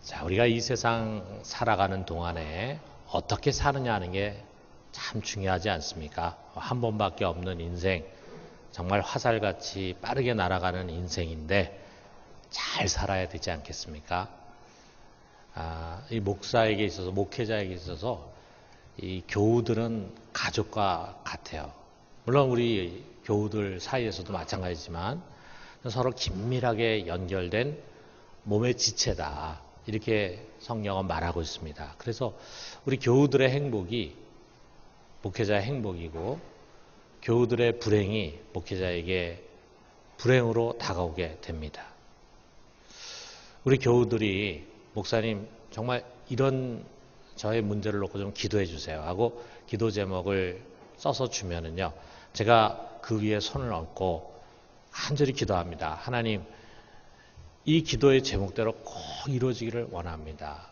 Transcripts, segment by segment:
자, 우리가 이 세상 살아가는 동안에 어떻게 사느냐 하는 게 참 중요하지 않습니까? 한 번밖에 없는 인생, 정말 화살같이 빠르게 날아가는 인생인데 잘 살아야 되지 않겠습니까? 이 목사에게 있어서, 목회자에게 있어서 이 교우들은 가족과 같아요. 물론 우리 교우들 사이에서도 마찬가지지만 서로 긴밀하게 연결된 몸의 지체다. 이렇게 성경은 말하고 있습니다. 그래서 우리 교우들의 행복이 목회자의 행복이고 교우들의 불행이 목회자에게 불행으로 다가오게 됩니다. 우리 교우들이 목사님 정말 이런 저의 문제를 놓고 좀 기도해 주세요 하고 기도 제목을 써서 주면은요, 제가 그 위에 손을 얹고 간절히 기도합니다. 하나님, 이 기도의 제목대로 꼭 이루어지기를 원합니다.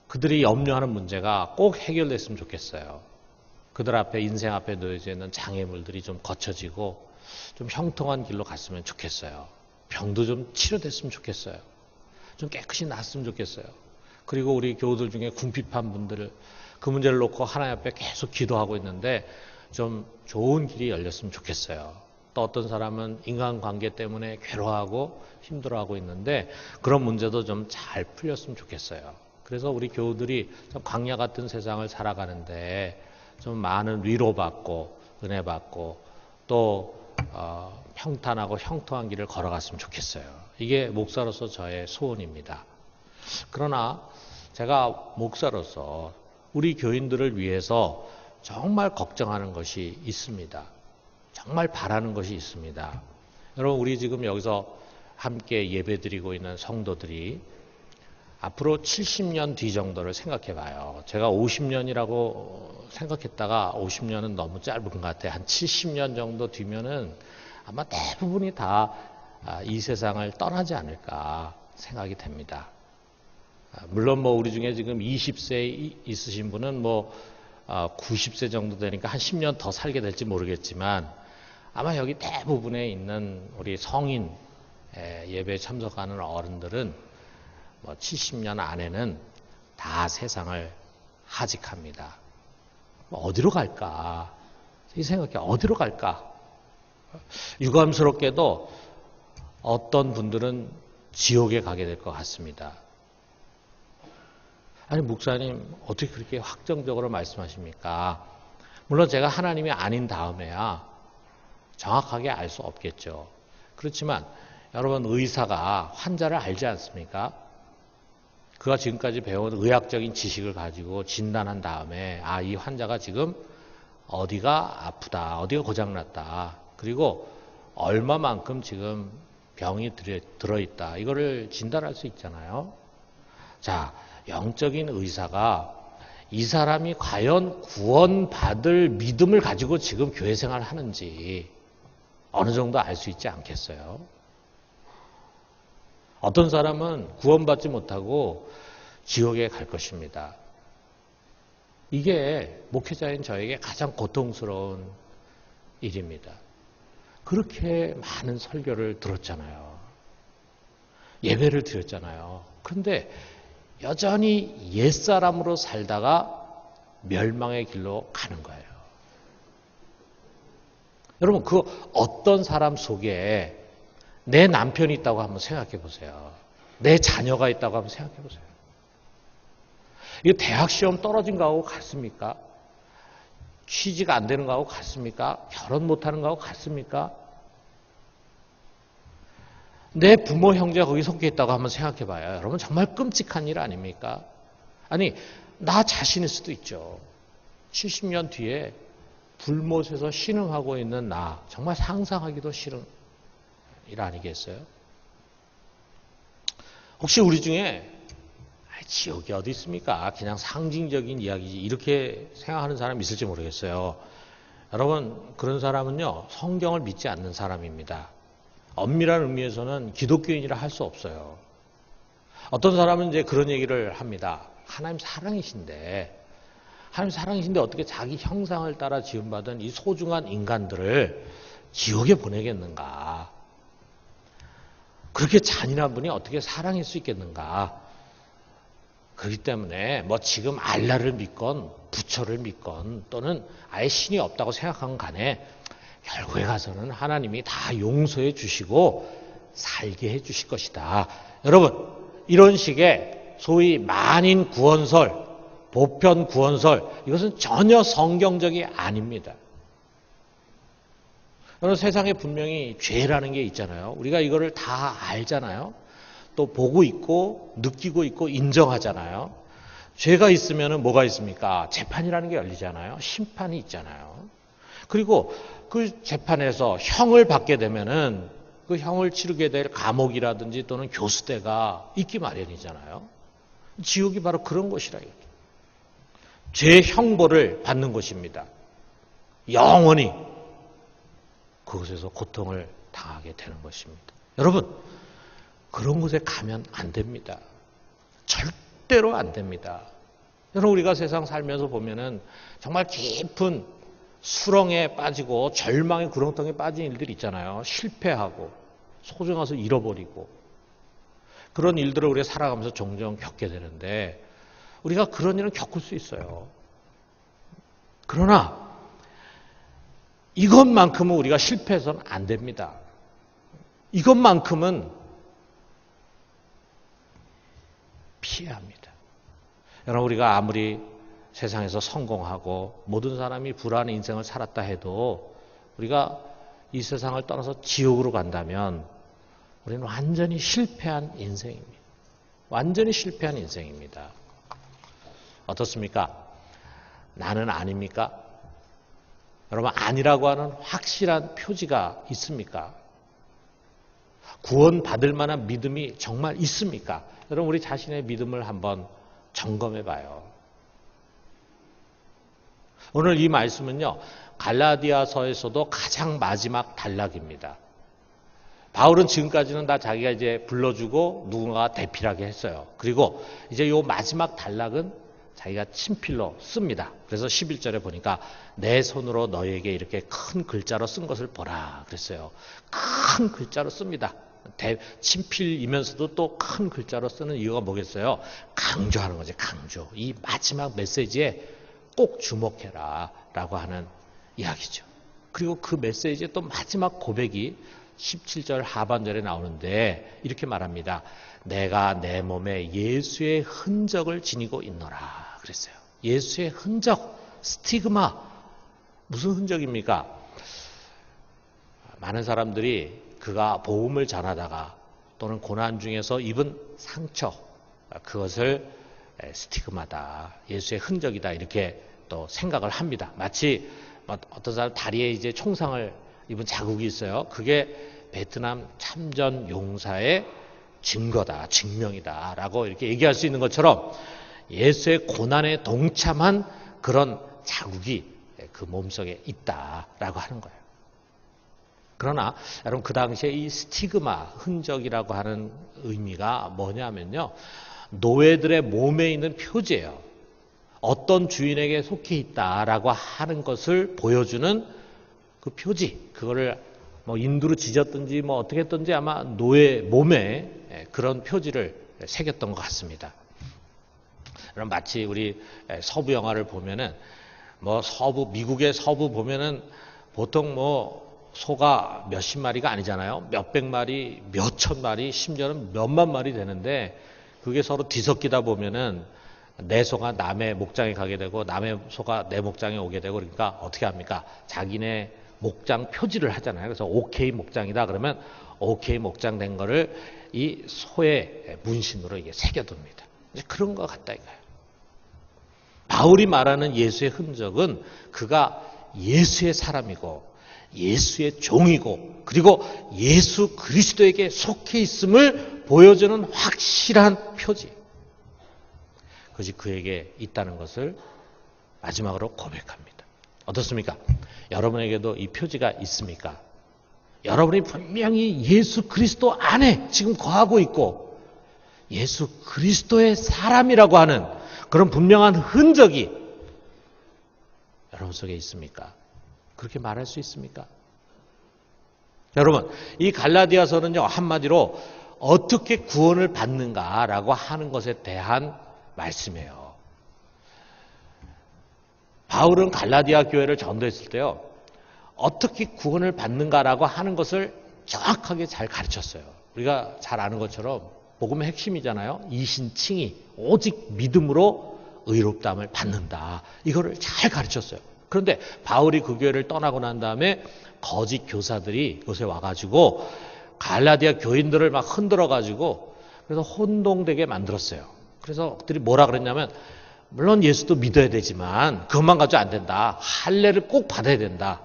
그들이 염려하는 문제가 꼭 해결됐으면 좋겠어요. 그들 앞에, 인생 앞에 놓여져 있는 장애물들이 좀 거쳐지고 좀 형통한 길로 갔으면 좋겠어요. 병도 좀 치료됐으면 좋겠어요. 좀 깨끗이 낫으면 좋겠어요. 그리고 우리 교우들 중에 궁핍한 분들, 그 문제를 놓고 하나님 앞에 계속 기도하고 있는데 좀 좋은 길이 열렸으면 좋겠어요. 또 어떤 사람은 인간관계 때문에 괴로워하고 힘들어하고 있는데 그런 문제도 좀 잘 풀렸으면 좋겠어요. 그래서 우리 교우들이 좀 광야 같은 세상을 살아가는데 좀 많은 위로받고 은혜받고 또 평탄하고 형통한 길을 걸어갔으면 좋겠어요. 이게 목사로서 저의 소원입니다. 그러나 제가 목사로서 우리 교인들을 위해서 정말 걱정하는 것이 있습니다. 정말 바라는 것이 있습니다. 여러분, 우리 지금 여기서 함께 예배드리고 있는 성도들이 앞으로 70년 뒤 정도를 생각해 봐요. 제가 50년이라고 생각했다가 50년은 너무 짧은 것 같아요. 한 70년 정도 뒤면은 아마 대부분이 다 이 세상을 떠나지 않을까 생각이 됩니다. 물론 뭐 우리 중에 지금 20세 있으신 분은 뭐 90세 정도 되니까 한 10년 더 살게 될지 모르겠지만 아마 여기 대부분에 있는 우리 성인 예배에 참석하는 어른들은 뭐 70년 안에는 다 세상을 하직합니다. 어디로 갈까? 이 생각해, 어디로 갈까? 유감스럽게도 어떤 분들은 지옥에 가게 될 것 같습니다. 아니, 목사님 어떻게 그렇게 확정적으로 말씀하십니까? 물론 제가 하나님이 아닌 다음에야 정확하게 알 수 없겠죠. 그렇지만 여러분, 의사가 환자를 알지 않습니까? 그가 지금까지 배운 의학적인 지식을 가지고 진단한 다음에 이 환자가 지금 어디가 아프다, 어디가 고장났다, 그리고 얼마만큼 지금 병이 들어있다, 이거를 진단할 수 있잖아요. 자, 영적인 의사가 이 사람이 과연 구원받을 믿음을 가지고 지금 교회 생활을 하는지 어느 정도 알 수 있지 않겠어요? 어떤 사람은 구원받지 못하고 지옥에 갈 것입니다. 이게 목회자인 저에게 가장 고통스러운 일입니다. 그렇게 많은 설교를 들었잖아요. 예배를 드렸잖아요. 그런데 여전히 옛사람으로 살다가 멸망의 길로 가는 거예요. 여러분, 그 어떤 사람 속에 내 남편이 있다고 한번 생각해 보세요. 내 자녀가 있다고 한번 생각해 보세요. 이거 대학 시험 떨어진 거하고 같습니까? 취직 안 되는 거하고 같습니까? 결혼 못하는 거하고 같습니까? 내 부모 형제가 거기 속해 있다고 한번 생각해 봐요. 여러분, 정말 끔찍한 일 아닙니까? 아니, 나 자신일 수도 있죠. 70년 뒤에 불못에서 신음하고 있는 나, 정말 상상하기도 싫은 일 아니겠어요? 혹시 우리 중에 지옥이 어디 있습니까? 그냥 상징적인 이야기지, 이렇게 생각하는 사람이 있을지 모르겠어요. 여러분, 그런 사람은요, 성경을 믿지 않는 사람입니다. 엄밀한 의미에서는 기독교인이라 할 수 없어요. 어떤 사람은 이제 그런 얘기를 합니다. 하나님 사랑이신데 어떻게 자기 형상을 따라 지음받은 이 소중한 인간들을 지옥에 보내겠는가? 그렇게 잔인한 분이 어떻게 사랑할 수 있겠는가? 그렇기 때문에 뭐 지금 알라를 믿건 부처를 믿건 또는 아예 신이 없다고 생각한 간에 결국에 가서는 하나님이 다 용서해 주시고 살게 해 주실 것이다. 여러분, 이런 식의 소위 만인 구원설, 보편 구원설, 이것은 전혀 성경적이 아닙니다. 여러분, 세상에 분명히 죄라는 게 있잖아요. 우리가 이거를 다 알잖아요. 또 보고 있고 느끼고 있고 인정하잖아요. 죄가 있으면 뭐가 있습니까? 재판이라는 게 열리잖아요. 심판이 있잖아요. 그리고 그 재판에서 형을 받게 되면은 그 형을 치르게 될 감옥이라든지 또는 교수대가 있기 마련이잖아요. 지옥이 바로 그런 곳이라 이거죠. 죄 형벌을 받는 곳입니다. 영원히 그곳에서 고통을 당하게 되는 것입니다. 여러분, 그런 곳에 가면 안 됩니다. 절대로 안 됩니다. 여러분, 우리가 세상 살면서 보면은 정말 깊은 수렁에 빠지고 절망의 구렁텅이에 빠진 일들이 있잖아요. 실패하고 소중한 것을 잃어버리고 그런 일들을 우리가 살아가면서 종종 겪게 되는데 우리가 그런 일은 겪을 수 있어요. 그러나 이것만큼은 우리가 실패해서는 안 됩니다. 이것만큼은 피해야 합니다. 여러분, 우리가 아무리 세상에서 성공하고 모든 사람이 불안한 인생을 살았다 해도 우리가 이 세상을 떠나서 지옥으로 간다면 우리는 완전히 실패한 인생입니다. 완전히 실패한 인생입니다. 어떻습니까? 나는 아닙니까? 여러분, 아니라고 하는 확실한 표지가 있습니까? 구원받을 만한 믿음이 정말 있습니까? 여러분, 우리 자신의 믿음을 한번 점검해 봐요. 오늘 이 말씀은요, 갈라디아서에서도 가장 마지막 단락입니다. 바울은 지금까지는 다 자기가 이제 불러주고 누군가가 대필하게 했어요. 그리고 이제 요 마지막 단락은 자기가 친필로 씁니다. 그래서 11절에 보니까 내 손으로 너에게 이렇게 큰 글자로 쓴 것을 보라 그랬어요. 큰 글자로 씁니다. 친필이면서도 또 큰 글자로 쓰는 이유가 뭐겠어요? 강조하는 거죠. 강조. 이 마지막 메시지에 꼭 주목해라 라고 하는 이야기죠. 그리고 그 메시지의 또 마지막 고백이 17절 하반절에 나오는데 이렇게 말합니다. 내가 내 몸에 예수의 흔적을 지니고 있노라 그랬어요. 예수의 흔적, 스티그마. 무슨 흔적입니까? 많은 사람들이 그가 복음을 전하다가 또는 고난 중에서 입은 상처, 그것을 스티그마다, 예수의 흔적이다 이렇게 또 생각을 합니다. 마치 어떤 사람 다리에 이제 총상을 입은 자국이 있어요. 그게 베트남 참전 용사의 증거다, 증명이다라고 이렇게 얘기할 수 있는 것처럼 예수의 고난에 동참한 그런 자국이 그 몸속에 있다라고 하는 거예요. 그러나 여러분, 그 당시에 이 스티그마, 흔적이라고 하는 의미가 뭐냐면요, 노예들의 몸에 있는 표지예요. 어떤 주인에게 속해 있다라고 하는 것을 보여주는 그 표지, 그거를 뭐 인두로 지졌든지 뭐 어떻게 했든지 아마 노예 몸에 그런 표지를 새겼던 것 같습니다. 그럼 마치 우리 서부 영화를 보면은 뭐 미국의 서부 보면은 보통 뭐 소가 몇십 마리가 아니잖아요. 몇백 마리, 몇천 마리, 심지어는 몇만 마리 되는데 그게 서로 뒤섞이다 보면은 내 소가 남의 목장에 가게 되고 남의 소가 내 목장에 오게 되고 그러니까 어떻게 합니까? 자기네 목장 표지를 하잖아요. 그래서 OK 목장이다 그러면 OK 목장 된 거를 이 소의 문신으로 이게 새겨둡니다. 그런 것 같다 이거예요. 바울이 말하는 예수의 흔적은 그가 예수의 사람이고 예수의 종이고 그리고 예수 그리스도에게 속해 있음을 보여주는 확실한 표지. 그것이 그에게 있다는 것을 마지막으로 고백합니다. 어떻습니까? 여러분에게도 이 표지가 있습니까? 여러분이 분명히 예수 그리스도 안에 지금 거하고 있고 예수 그리스도의 사람이라고 하는 그런 분명한 흔적이 여러분 속에 있습니까? 그렇게 말할 수 있습니까? 여러분, 이 갈라디아서는요, 한마디로 어떻게 구원을 받는가라고 하는 것에 대한 말씀이에요. 바울은 갈라디아 교회를 전도했을 때요, 어떻게 구원을 받는가라고 하는 것을 정확하게 잘 가르쳤어요. 우리가 잘 아는 것처럼 복음의 핵심이잖아요. 이신칭의 오직 믿음으로 의롭다함을 받는다. 이거를 잘 가르쳤어요. 그런데 바울이 그 교회를 떠나고 난 다음에 거짓 교사들이 요새 와가지고 갈라디아 교인들을 막 흔들어가지고 그래서 혼동되게 만들었어요. 그래서 그들이 뭐라 그랬냐면, 물론 예수도 믿어야 되지만 그것만 가지고 안 된다. 할례를 꼭 받아야 된다.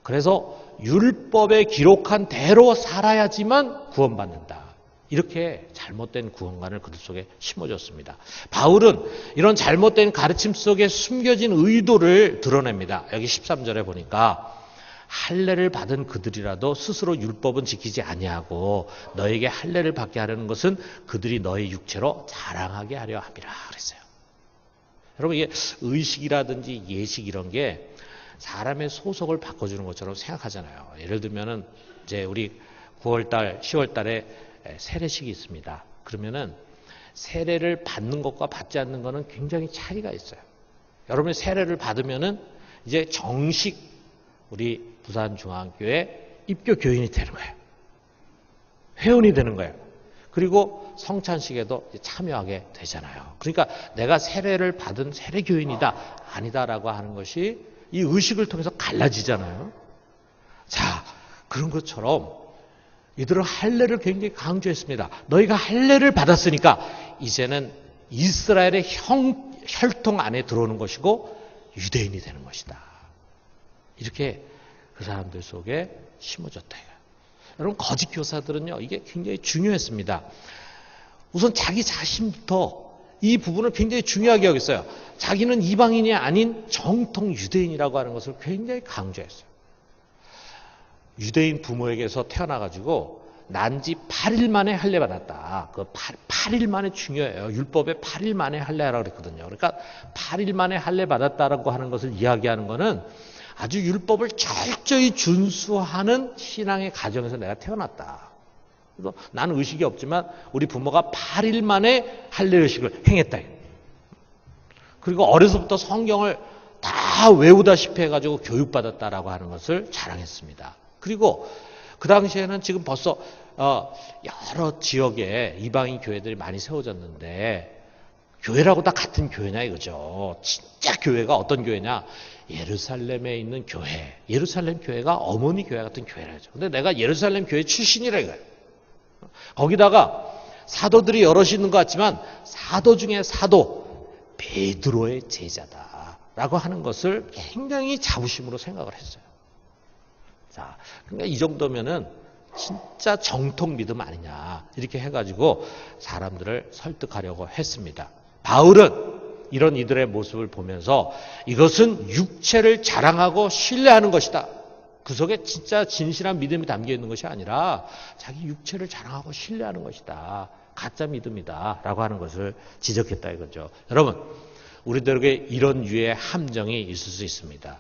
그래서 율법에 기록한 대로 살아야지만 구원받는다. 이렇게 잘못된 구원관을 그들 속에 심어줬습니다. 바울은 이런 잘못된 가르침 속에 숨겨진 의도를 드러냅니다. 여기 13절에 보니까 할례를 받은 그들이라도 스스로 율법은 지키지 아니하고 너에게 할례를 받게 하려는 것은 그들이 너의 육체로 자랑하게 하려 함이라 그랬어요. 여러분, 이게 의식이라든지 예식 이런 게 사람의 소속을 바꿔주는 것처럼 생각하잖아요. 예를 들면은 이제 우리 9월달, 10월달에 세례식이 있습니다. 그러면은 세례를 받는 것과 받지 않는 것은 굉장히 차이가 있어요. 여러분이 세례를 받으면은 이제 정식 우리 부산중앙교회 입교 교인이 되는 거예요. 회원이 되는 거예요. 그리고 성찬식에도 참여하게 되잖아요. 그러니까 내가 세례를 받은 세례교인이다, 아니다라고 하는 것이 이 의식을 통해서 갈라지잖아요. 자, 그런 것처럼 이들은 할례를 굉장히 강조했습니다. 너희가 할례를 받았으니까 이제는 이스라엘의 혈통 안에 들어오는 것이고 유대인이 되는 것이다. 이렇게 그 사람들 속에 심어졌다. 여러분, 거짓 교사들은요, 이게 굉장히 중요했습니다. 우선 자기 자신부터 이 부분을 굉장히 중요하게 여겼어요. 자기는 이방인이 아닌 정통 유대인이라고 하는 것을 굉장히 강조했어요. 유대인 부모에게서 태어나가지고 난지 8일 만에 할례 받았다. 그 8일 만에 중요해요. 율법에 8일 만에 할례하라고 그랬거든요. 그러니까 8일 만에 할례 받았다라고 하는 것을 이야기하는 것은 아주 율법을 철저히 준수하는 신앙의 가정에서 내가 태어났다. 그래서 나는 의식이 없지만 우리 부모가 8일 만에 할례 의식을 행했다. 그리고 어려서부터 성경을 다 외우다시피 해가지고 교육받았다라고 하는 것을 자랑했습니다. 그리고 그 당시에는 지금 벌써 여러 지역에 이방인 교회들이 많이 세워졌는데, 교회라고 다 같은 교회냐 이거죠. 진짜 교회가 어떤 교회냐? 예루살렘에 있는 교회. 예루살렘 교회가 어머니 교회 같은 교회라죠. 근데 내가 예루살렘 교회 출신이라 이거예요. 거기다가 사도들이 여럿이 있는 것 같지만 사도 중에 사도 베드로의 제자다라고 하는 것을 굉장히 자부심으로 생각을 했어요. 자, 그러니까 이 정도면은 진짜 정통 믿음 아니냐 이렇게 해가지고 사람들을 설득하려고 했습니다. 바울은 이런 이들의 모습을 보면서 이것은 육체를 자랑하고 신뢰하는 것이다. 그 속에 진짜 진실한 믿음이 담겨 있는 것이 아니라 자기 육체를 자랑하고 신뢰하는 것이다. 가짜 믿음이다 라고 하는 것을 지적했다 이거죠. 여러분, 우리들에게 이런 유의 함정이 있을 수 있습니다.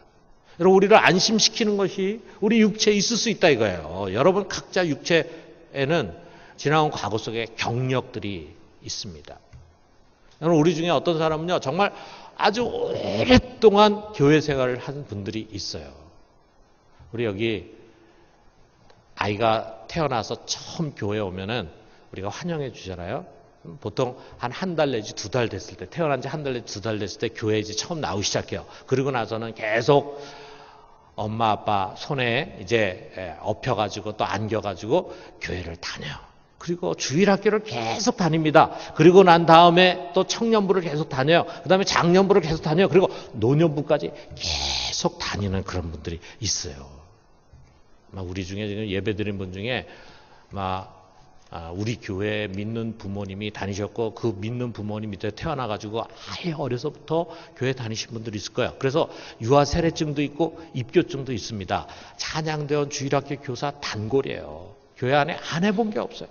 여러분, 우리를 안심시키는 것이 우리 육체에 있을 수 있다 이거예요. 여러분, 각자 육체에는 지나온 과거 속에 경력들이 있습니다. 여러분, 우리 중에 어떤 사람은요, 정말 아주 오랫동안 교회 생활을 한 분들이 있어요. 우리 여기 아이가 태어나서 처음 교회에 오면은 우리가 환영해 주잖아요. 보통 한 달 내지 2달 됐을 때, 태어난 지 1달 내지 2달 됐을 때 교회에 이제 처음 나오기 시작해요. 그리고 나서는 계속 엄마 아빠 손에 이제 업혀가지고 또 안겨가지고 교회를 다녀요. 그리고 주일학교를 계속 다닙니다. 그리고 난 다음에 또 청년부를 계속 다녀요. 그 다음에 장년부를 계속 다녀요. 그리고 노년부까지 계속 다니는 그런 분들이 있어요. 우리 중에 지금 예배 드린 분 중에 우리 교회에 믿는 부모님이 다니셨고 그 믿는 부모님 밑에 태어나가지고 아예 어려서부터 교회 다니신 분들이 있을 거예요. 그래서 유아 세례증도 있고 입교증도 있습니다. 찬양대원 주일학교 교사 단골이에요. 교회 안에 안 해본 게 없어요.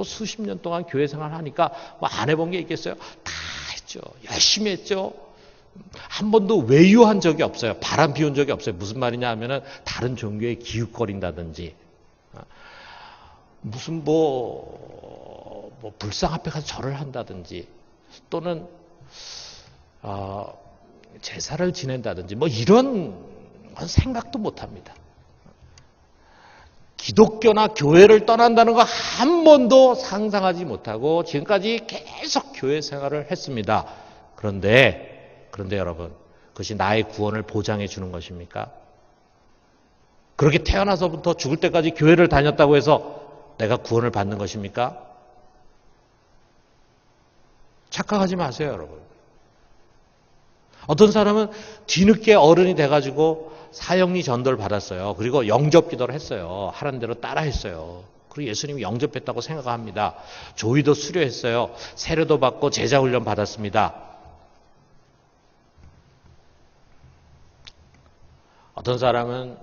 수십 년 동안 교회 생활 하니까 안 해본 게 있겠어요? 다 했죠. 열심히 했죠. 한 번도 외유한 적이 없어요. 바람 피운 적이 없어요. 무슨 말이냐 하면은 다른 종교에 기웃거린다든지 무슨 불상 앞에 가서 절을 한다든지 또는 제사를 지낸다든지 이런 건 생각도 못합니다. 기독교나 교회를 떠난다는 거 한 번도 상상하지 못하고 지금까지 계속 교회 생활을 했습니다. 그런데 여러분, 그것이 나의 구원을 보장해 주는 것입니까? 그렇게 태어나서부터 죽을 때까지 교회를 다녔다고 해서 내가 구원을 받는 것입니까? 착각하지 마세요, 여러분. 어떤 사람은 뒤늦게 어른이 돼가지고 사형리 전도를 받았어요. 그리고 영접 기도를 했어요. 하라는 대로 따라 했어요. 그리고 예수님이 영접했다고 생각합니다. 조의도 수료했어요. 세례도 받고 제자훈련 받았습니다. 어떤 사람은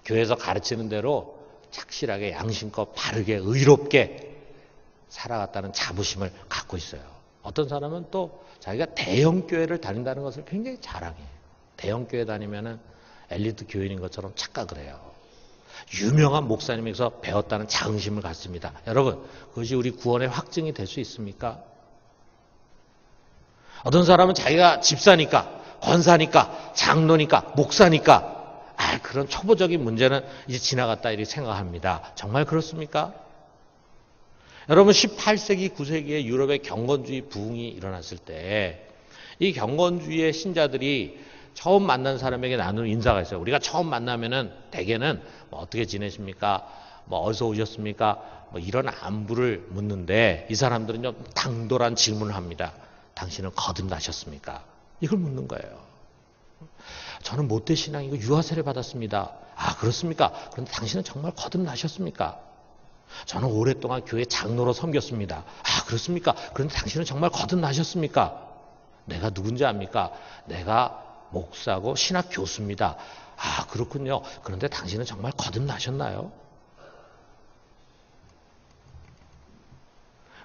교회에서 가르치는 대로 착실하게 양심껏 바르게 의롭게 살아갔다는 자부심을 갖고 있어요. 어떤 사람은 또 자기가 대형교회를 다닌다는 것을 굉장히 자랑해요. 대형교회 다니면은 엘리트 교인인 것처럼 착각을 해요. 유명한 목사님에게서 배웠다는 자긍심을 갖습니다. 여러분, 그것이 우리 구원의 확증이 될 수 있습니까? 어떤 사람은 자기가 집사니까, 권사니까, 장로니까, 목사니까 그런 초보적인 문제는 이제 지나갔다 이렇게 생각합니다. 정말 그렇습니까? 여러분, 18세기, 9세기에 유럽의 경건주의 부흥이 일어났을 때 이 경건주의의 신자들이 처음 만난 사람에게 나누는 인사가 있어요. 우리가 처음 만나면은 대개는 어떻게 지내십니까? 어디서 오셨습니까? 이런 안부를 묻는데 이 사람들은 좀 당돌한 질문을 합니다. 당신은 거듭나셨습니까? 이걸 묻는 거예요. 저는 모태 신앙이고 유아 세례 받았습니다. 아, 그렇습니까? 그런데 당신은 정말 거듭나셨습니까? 저는 오랫동안 교회 장로로 섬겼습니다. 아, 그렇습니까? 그런데 당신은 정말 거듭나셨습니까? 내가 누군지 압니까? 내가 목사고 신학 교수입니다. 아, 그렇군요. 그런데 당신은 정말 거듭나셨나요?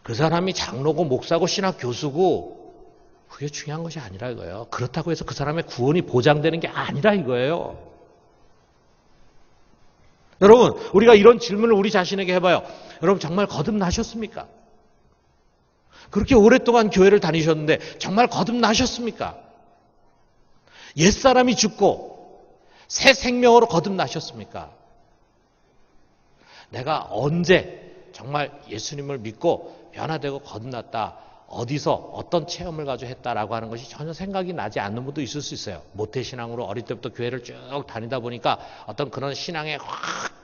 그 사람이 장로고 목사고 신학 교수고 그게 중요한 것이 아니라 이거예요. 그렇다고 해서 그 사람의 구원이 보장되는 게 아니라 이거예요. 여러분, 우리가 이런 질문을 우리 자신에게 해봐요. 여러분, 정말 거듭나셨습니까? 그렇게 오랫동안 교회를 다니셨는데 정말 거듭나셨습니까? 옛사람이 죽고 새 생명으로 거듭나셨습니까? 내가 언제 정말 예수님을 믿고 변화되고 거듭났다, 어디서 어떤 체험을 가지고 했다라고 하는 것이 전혀 생각이 나지 않는 분도 있을 수 있어요. 모태신앙으로 어릴 때부터 교회를 쭉 다니다 보니까 어떤 그런 신앙에 확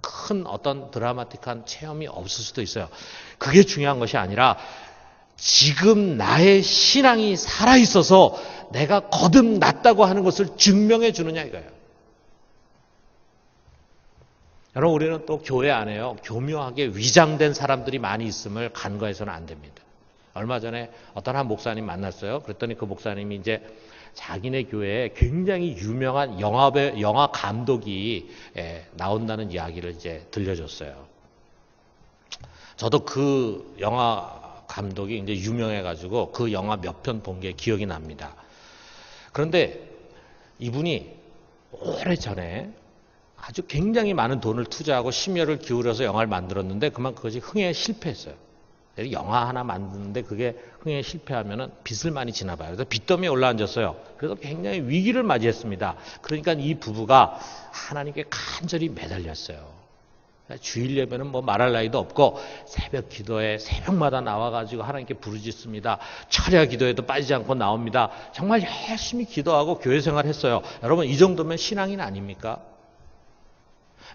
큰 어떤 드라마틱한 체험이 없을 수도 있어요. 그게 중요한 것이 아니라 지금 나의 신앙이 살아있어서 내가 거듭났다고 하는 것을 증명해 주느냐 이거예요. 여러분, 우리는 또 교회 안에요, 교묘하게 위장된 사람들이 많이 있음을 간과해서는 안 됩니다. 얼마 전에 어떤 한 목사님 만났어요. 그랬더니 그 목사님이 이제 자기네 교회에 굉장히 유명한 영화 감독이 나온다는 이야기를 이제 들려줬어요. 저도 그 영화 감독이 이제 유명해가지고 그 영화 몇 편 본 게 기억이 납니다. 그런데 이분이 오래전에 아주 굉장히 많은 돈을 투자하고 심혈을 기울여서 영화를 만들었는데 그만 그것이 흥행에 실패했어요. 영화 하나 만드는데 그게 흥행에 실패하면 빚을 많이 지나 봐요. 그래서 빚더미에 올라앉았어요. 그래서 굉장히 위기를 맞이했습니다. 그러니까 이 부부가 하나님께 간절히 매달렸어요. 주일 예배는 말할 나위도 없고 새벽 기도에 새벽마다 나와가지고 하나님께 부르짖습니다. 철야 기도에도 빠지지 않고 나옵니다. 정말 열심히 기도하고 교회 생활했어요. 여러분, 이 정도면 신앙인 아닙니까?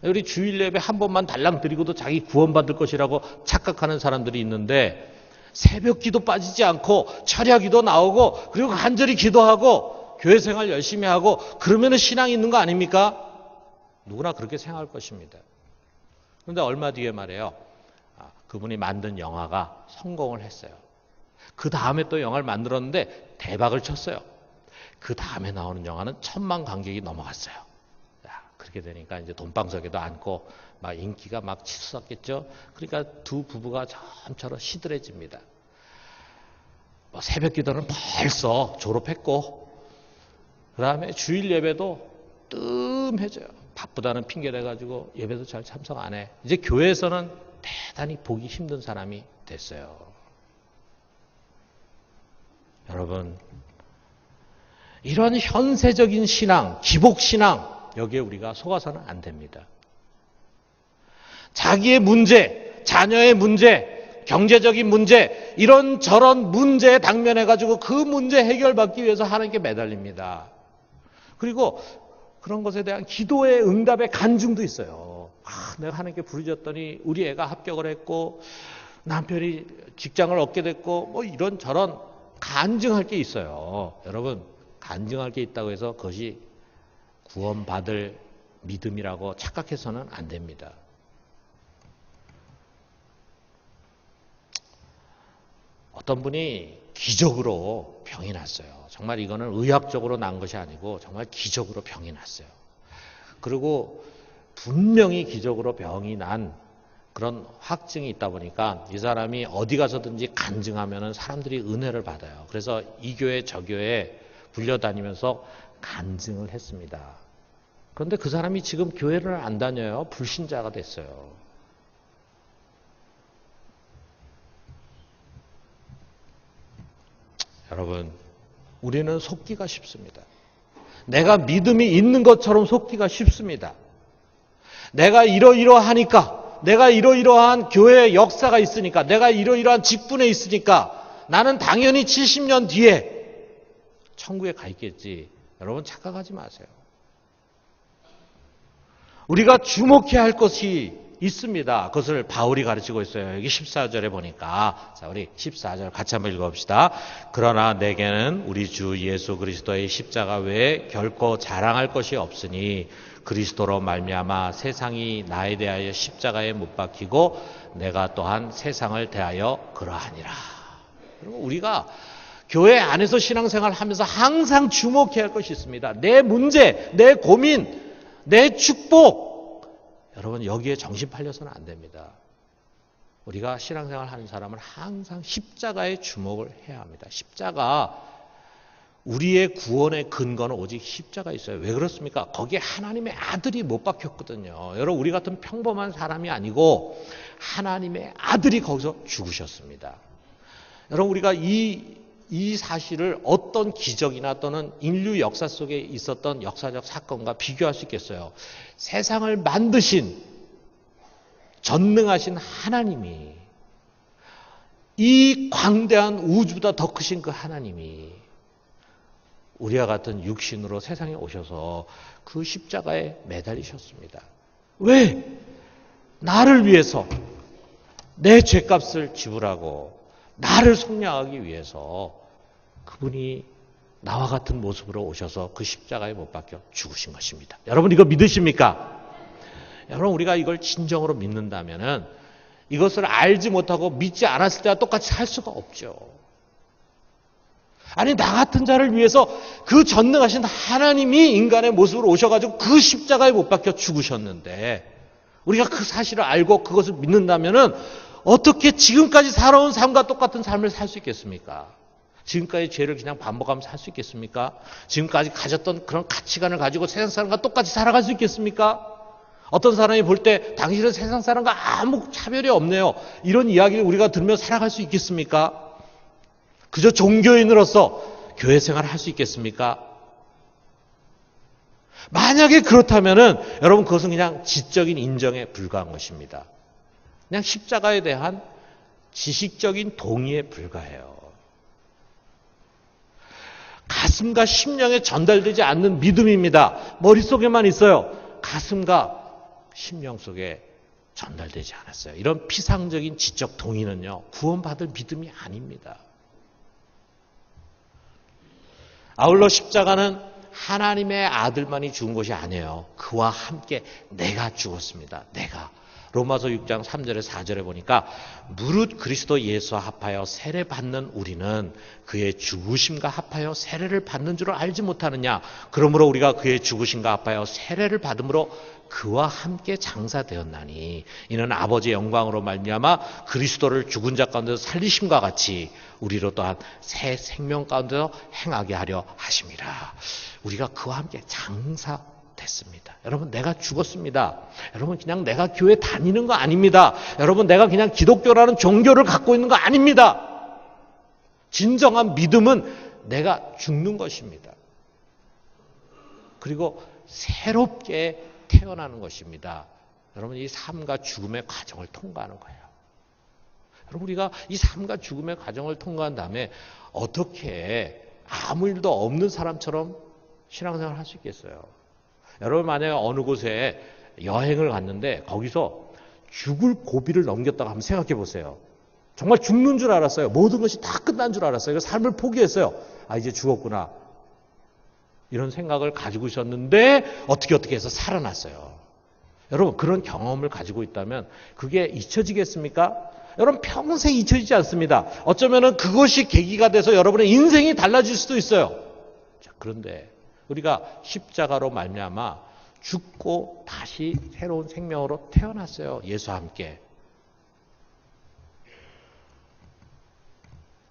우리 주일 예배 한 번만 달랑 드리고도 자기 구원받을 것이라고 착각하는 사람들이 있는데 새벽 기도 빠지지 않고 철야 기도 나오고 그리고 간절히 기도하고 교회 생활 열심히 하고 그러면 신앙이 있는 거 아닙니까? 누구나 그렇게 생각할 것입니다. 그런데 얼마 뒤에 말이에요. 그분이 만든 영화가 성공을 했어요. 그 다음에 또 영화를 만들었는데 대박을 쳤어요. 그 다음에 나오는 영화는 1000만 관객이 넘어갔어요. 그렇게 되니까 이제 돈방석에도 앉고 막 인기가 막 치솟았겠죠. 그러니까 두 부부가 점차로 시들해집니다. 새벽 기도는 벌써 졸업했고 그 다음에 주일 예배도 뜸해져요. 바쁘다는 핑계 대가지고 예배도 잘 참석 안 해. 이제 교회에서는 대단히 보기 힘든 사람이 됐어요. 여러분, 이런 현세적인 신앙, 기복신앙, 여기에 우리가 속아서는 안 됩니다. 자기의 문제, 자녀의 문제, 경제적인 문제, 이런 저런 문제에 당면해가지고 그 문제 해결받기 위해서 하나님께 매달립니다. 그리고 그런 것에 대한 기도의 응답의 간증도 있어요. 내가 하나님께 부르짖었더니 우리 애가 합격을 했고 남편이 직장을 얻게 됐고 뭐 이런 저런 간증할 게 있어요. 여러분, 간증할 게 있다고 해서 그것이 구원받을 믿음이라고 착각해서는 안 됩니다. 어떤 분이 기적으로 병이 났어요. 정말 이거는 의학적으로 난 것이 아니고 정말 기적으로 병이 났어요. 그리고 분명히 기적으로 병이 난 그런 확증이 있다 보니까 이 사람이 어디 가서든지 간증하면 사람들이 은혜를 받아요. 그래서 이 교회 저 교회에 불려다니면서 간증을 했습니다. 그런데 그 사람이 지금 교회를 안 다녀요. 불신자가 됐어요. 여러분, 우리는 속기가 쉽습니다. 내가 믿음이 있는 것처럼 속기가 쉽습니다. 내가 이러이러하니까, 내가 이러이러한 교회의 역사가 있으니까, 내가 이러이러한 직분에 있으니까 나는 당연히 70년 뒤에 천국에 가 있겠지. 여러분, 착각하지 마세요. 우리가 주목해야 할 것이 있습니다. 그것을 바울이 가르치고 있어요. 여기 14절에 보니까. 자, 우리 14절 같이 한번 읽어봅시다. 그러나 내게는 우리 주 예수 그리스도의 십자가 외에 결코 자랑할 것이 없으니 그리스도로 말미암아 세상이 나에 대하여 십자가에 못 박히고 내가 또한 세상을 대하여 그러하니라. 그리고 우리가 교회 안에서 신앙생활을 하면서 항상 주목해야 할 것이 있습니다. 내 문제, 내 고민, 내 축복. 여러분, 여기에 정신 팔려서는 안 됩니다. 우리가 신앙생활 하는 사람은 항상 십자가에 주목을 해야 합니다. 십자가, 우리의 구원의 근거는 오직 십자가에 있어요. 왜 그렇습니까? 거기에 하나님의 아들이 못 박혔거든요. 여러분, 우리 같은 평범한 사람이 아니고 하나님의 아들이 거기서 죽으셨습니다. 여러분, 우리가 이 사실을 어떤 기적이나 또는 인류 역사 속에 있었던 역사적 사건과 비교할 수 있겠어요? 세상을 만드신 전능하신 하나님이, 이 광대한 우주보다 더 크신 그 하나님이 우리와 같은 육신으로 세상에 오셔서 그 십자가에 매달리셨습니다. 왜? 나를 위해서 내 죄값을 지불하고 나를 속량하기 위해서 그분이 나와 같은 모습으로 오셔서 그 십자가에 못 박혀 죽으신 것입니다. 여러분, 이거 믿으십니까? 여러분, 우리가 이걸 진정으로 믿는다면은 이것을 알지 못하고 믿지 않았을 때와 똑같이 살 수가 없죠. 아니, 나 같은 자를 위해서 그 전능하신 하나님이 인간의 모습으로 오셔가지고 그 십자가에 못 박혀 죽으셨는데 우리가 그 사실을 알고 그것을 믿는다면은 어떻게 지금까지 살아온 삶과 똑같은 삶을 살 수 있겠습니까? 지금까지 죄를 그냥 반복하면서 살 수 있겠습니까? 지금까지 가졌던 그런 가치관을 가지고 세상 사람과 똑같이 살아갈 수 있겠습니까? 어떤 사람이 볼 때 당신은 세상 사람과 아무 차별이 없네요. 이런 이야기를 우리가 들으며 살아갈 수 있겠습니까? 그저 종교인으로서 교회 생활을 할 수 있겠습니까? 만약에 그렇다면은 여러분, 그것은 그냥 지적인 인정에 불과한 것입니다. 그냥 십자가에 대한 지식적인 동의에 불과해요. 가슴과 심령에 전달되지 않는 믿음입니다. 머릿속에만 있어요. 가슴과 심령 속에 전달되지 않았어요. 이런 피상적인 지적 동의는요, 구원받을 믿음이 아닙니다. 아울러 십자가는 하나님의 아들만이 죽은 것이 아니에요. 그와 함께 내가 죽었습니다. 내가. 로마서 6장 3절에 4절에 보니까 무릇 그리스도 예수와 합하여 세례 받는 우리는 그의 죽으심과 합하여 세례를 받는 줄 알지 못하느냐. 그러므로 우리가 그의 죽으심과 합하여 세례를 받음으로 그와 함께 장사되었나니 이는 아버지의 영광으로 말미암아 그리스도를 죽은 자 가운데서 살리심과 같이 우리로 또한 새 생명 가운데서 행하게 하려 하심이라. 우리가 그와 함께 장사됐어요. 됐습니다. 여러분, 내가 죽었습니다. 여러분, 그냥 내가 교회 다니는 거 아닙니다. 여러분, 내가 그냥 기독교라는 종교를 갖고 있는 거 아닙니다. 진정한 믿음은 내가 죽는 것입니다. 그리고 새롭게 태어나는 것입니다. 여러분, 이 삶과 죽음의 과정을 통과하는 거예요. 여러분, 우리가 이 삶과 죽음의 과정을 통과한 다음에 어떻게 아무 일도 없는 사람처럼 신앙생활을 할 수 있겠어요? 여러분, 만약에 어느 곳에 여행을 갔는데 거기서 죽을 고비를 넘겼다고 한번 생각해 보세요. 정말 죽는 줄 알았어요. 모든 것이 다 끝난 줄 알았어요. 그래서 삶을 포기했어요. 아, 이제 죽었구나. 이런 생각을 가지고 있었는데 어떻게 해서 살아났어요. 여러분, 그런 경험을 가지고 있다면 그게 잊혀지겠습니까? 여러분, 평생 잊혀지지 않습니다. 어쩌면은 그것이 계기가 돼서 여러분의 인생이 달라질 수도 있어요. 자, 그런데 우리가 십자가로 말미암아 죽고 다시 새로운 생명으로 태어났어요. 예수와 함께.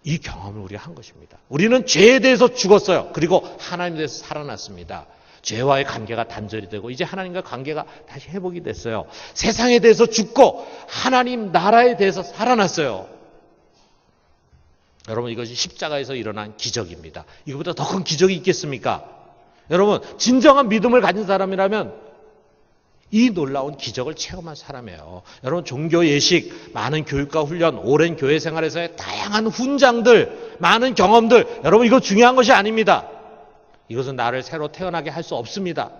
이 경험을 우리가 한 것입니다. 우리는 죄에 대해서 죽었어요. 그리고 하나님에 대해서 살아났습니다. 죄와의 관계가 단절이 되고 이제 하나님과 관계가 다시 회복이 됐어요. 세상에 대해서 죽고 하나님 나라에 대해서 살아났어요. 여러분, 이것이 십자가에서 일어난 기적입니다. 이거보다 더 큰 기적이 있겠습니까? 여러분, 진정한 믿음을 가진 사람이라면 이 놀라운 기적을 체험한 사람이에요. 여러분, 종교 예식, 많은 교육과 훈련, 오랜 교회 생활에서의 다양한 훈장들, 많은 경험들, 여러분, 이거 중요한 것이 아닙니다. 이것은 나를 새로 태어나게 할 수 없습니다.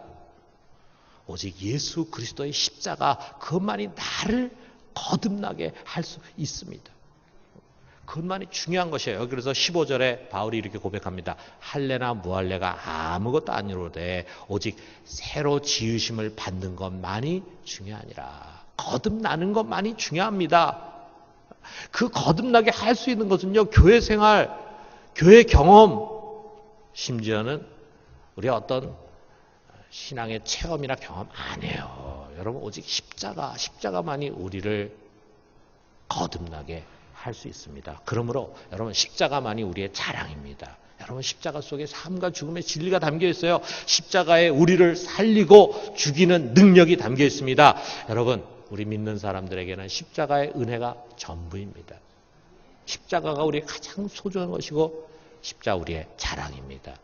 오직 예수 그리스도의 십자가, 그것만이 나를 거듭나게 할 수 있습니다. 그것만이 중요한 것이에요. 그래서 15절에 바울이 이렇게 고백합니다. 할례나 무할례가 아무것도 아니로되 오직 새로 지으심을 받는 것만이 중요하니라. 거듭나는 것만이 중요합니다. 그 거듭나게 할 수 있는 것은요, 교회 생활, 교회 경험, 심지어는 우리 어떤 신앙의 체험이나 경험 아니에요. 여러분, 오직 십자가만이 우리를 거듭나게 할 수 있습니다. 그러므로 여러분, 십자가만이 우리의 자랑입니다. 여러분, 십자가 속에 삶과 죽음의 진리가 담겨 있어요. 십자가에 우리를 살리고 죽이는 능력이 담겨 있습니다. 여러분, 우리 믿는 사람들에게는 십자가의 은혜가 전부입니다. 십자가가 우리의 가장 소중한 것이고 십자가 우리의 자랑입니다.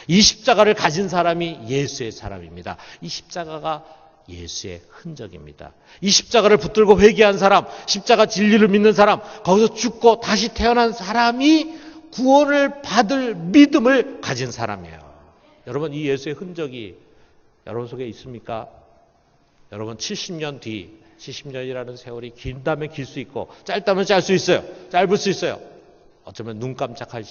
이 십자가를 가진 사람이 예수의 사람입니다. 이 십자가가 예수의 흔적입니다. 이 십자가를 붙들고 회개한 사람, 십자가 진리를 믿는 사람, 거기서 죽고 다시 태어난 사람이 구원을 받을 믿음을 가진 사람이에요. 여러분, 이 예수의 흔적이 여러분 속에 있습니까? 여러분, 70년 뒤, 70년이라는 세월이 길다면 길 수 있고 짧다면 짤 수 있어요. 짧을 수 있어요. 어쩌면 눈 깜짝할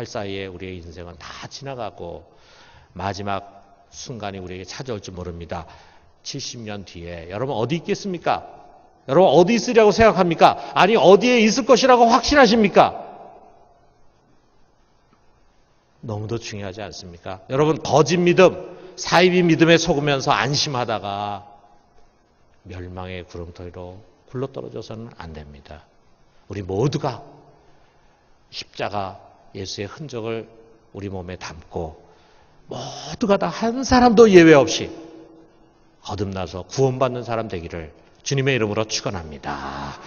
사이에 우리의 인생은 다 지나가고 마지막 순간이 우리에게 찾아올지 모릅니다. 70년 뒤에 여러분 어디 있겠습니까? 여러분 어디 있으리라고 생각합니까? 아니, 어디에 있을 것이라고 확신하십니까? 너무도 중요하지 않습니까? 여러분, 거짓 믿음, 사이비 믿음에 속으면서 안심하다가 멸망의 구렁텅이로 굴러떨어져서는 안 됩니다. 우리 모두가 십자가 예수의 흔적을 우리 몸에 담고 모두가 다 한 사람도 예외 없이 거듭나서 구원받는 사람 되기를 주님의 이름으로 축원합니다.